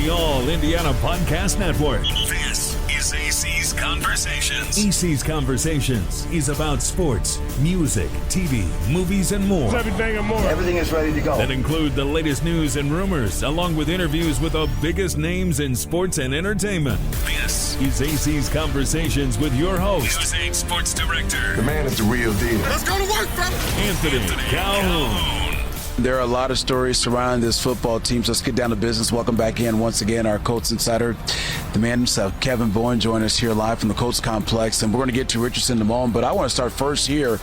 the All Indiana Podcast Network. This is AC's Conversations. AC's Conversations is about sports, music, TV, movies, and more. Everything and more. Everything is ready to go. That include the latest news and rumors, along with interviews with the biggest names in sports and entertainment. This is AC's Conversations with your host, News 8 Sports Director. The man is the real deal. Let's go to work, fellas. Anthony Calhoun. There are a lot of stories surrounding this football team, so let's get down to business. Welcome back in once again, our Colts Insider, the man himself, Kevin Bowen, joining us here live from the Colts Complex. And we're going to get to Richardson in a moment, but I want to start first here.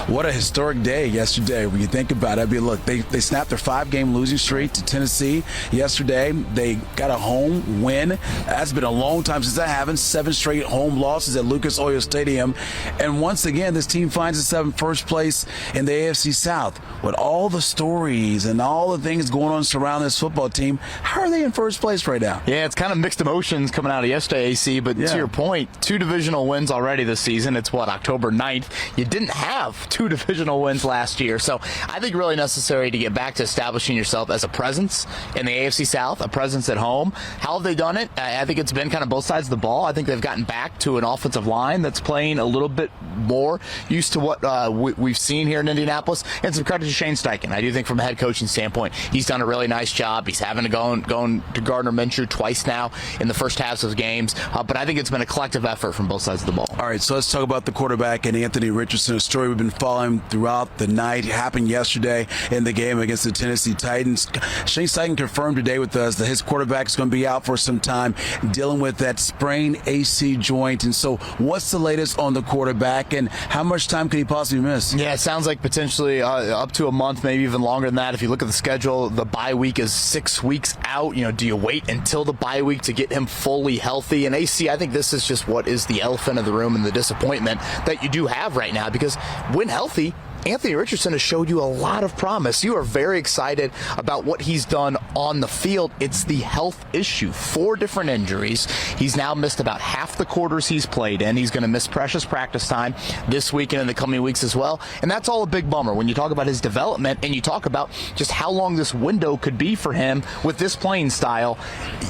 What a historic day yesterday when you think about it. I mean, look, they snapped their 5-game losing streak to Tennessee yesterday. They got a home win. That's been a long time since that happened. 7 straight home losses at Lucas Oil Stadium. And once again, this team finds itself in first place in the AFC South. With all the stories and all the things going on surrounding this football team, how are they in first place right now? Yeah, it's kind of mixed emotions coming out of yesterday, AC, but to your point, 2 divisional wins already this season. It's October 9th. You didn't have 2 divisional wins last year, so I think really necessary to get back to establishing yourself as a presence in the AFC South, a presence at home. How have they done it? I think it's been kind of both sides of the ball. I think they've gotten back to an offensive line that's playing a little bit more used to what we've seen here in Indianapolis, and some credit to Shane Steichen. I do think from a head coaching standpoint, he's done a really nice job. He's having to go to Gardner Minshew twice now in the first halves of games, but I think it's been a collective effort from both sides of the ball. All right, so let's talk about the quarterback and Anthony Richardson, a story we've been following throughout the night. It happened yesterday in the game against the Tennessee Titans. Shane Steichen confirmed today with us that his quarterback is going to be out for some time, dealing with that sprained AC joint. And so what's the latest on the quarterback, and how much time could he possibly miss? Yeah, it sounds like potentially up to a month, maybe even longer than that. If you look at the schedule, the bye week is 6 weeks out. Do you wait until the bye week to get him fully healthy? And AC, I think this is just what is the elephant in the room and the disappointment that you do have right now, because when healthy, Anthony Richardson has showed you a lot of promise. You are very excited about what he's done on the field. It's the health issue. 4 different injuries. He's now missed about half the quarters he's played in. He's going to miss precious practice time this week and in the coming weeks as well. And that's all a big bummer when you talk about his development and you talk about just how long this window could be for him with this playing style.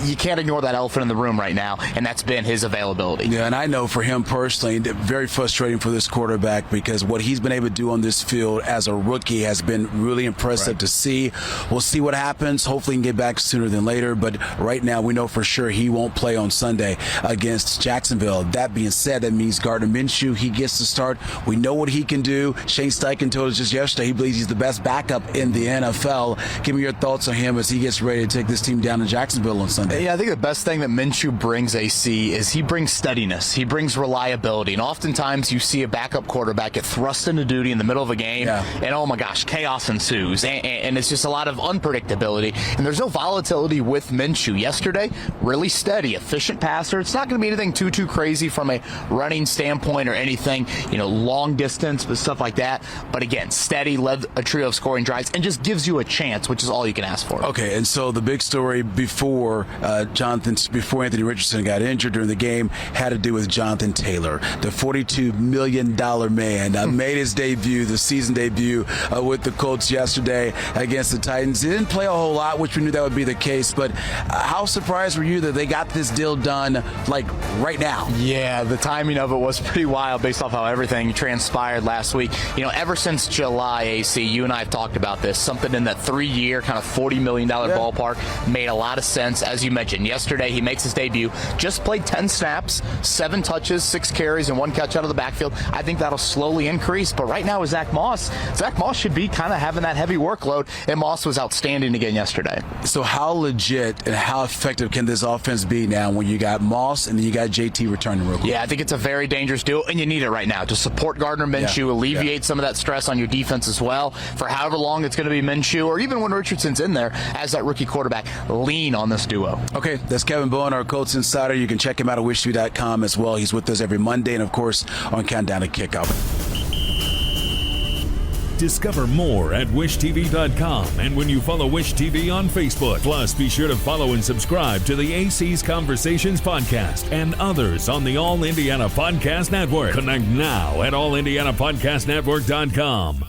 You can't ignore that elephant in the room right now, and that's been his availability. Yeah, and I know for him personally, very frustrating for this quarterback, because what he's been able to do on this field as a rookie has been really impressive to see. We'll see what happens. Hopefully he can get back sooner than later, but right now we know for sure he won't play on Sunday against Jacksonville. That being said, that means Gardner Minshew, he gets to start. We know what he can do. Shane Steichen told us just yesterday he believes he's the best backup in the NFL. Give me your thoughts on him as he gets ready to take this team down to Jacksonville on Sunday. Yeah, I think the best thing that Minshew brings, AC, is he brings steadiness. He brings reliability, and oftentimes you see a backup quarterback get thrust into duty in the middle of a game, and oh my gosh, chaos ensues, and it's just a lot of unpredictability, and there's no volatility with Minshew. Yesterday, really steady, efficient passer. It's not going to be anything too crazy from a running standpoint or anything, long distance, but stuff like that. But again, steady, led a trio of scoring drives, and just gives you a chance, which is all you can ask for. Okay, and so the big story before Anthony Richardson got injured during the game had to do with Jonathan Taylor, the $42 million man, made his debut, the season debut with the Colts yesterday against the Titans. He didn't play a whole lot, which we knew that would be the case, but how surprised were you that they got this deal done right now? Yeah, the timing of it was pretty wild based off how everything transpired last week. Ever since July, AC, you and I have talked about this, something in that 3-year kind of $40 million ballpark made a lot of sense. As you mentioned, yesterday he makes his debut, just played 10 snaps, 7 touches, 6 carries, and 1 catch out of the backfield. I think that'll slowly increase, but right now with Zach Moss should be kind of having that heavy workload, and Moss was outstanding again yesterday. So how legit and how effective can this offense be now when you got Moss and then you got JT returning real quick? Yeah, I think it's a very dangerous duo, and you need it right now to support Gardner Minshew, alleviate some of that stress on your defense as well. For however long it's going to be Minshew, or even when Richardson's in there as that rookie quarterback, lean on this duo. Okay, that's Kevin Bowen, our Colts Insider. You can check him out at wishtv.com as well. He's with us every Monday, and of course on Countdown to Kickoff. Discover more at wishtv.com and when you follow Wish TV on Facebook. Plus, be sure to follow and subscribe to the AC's Conversations podcast and others on the All Indiana Podcast Network. Connect now at allindianapodcastnetwork.com.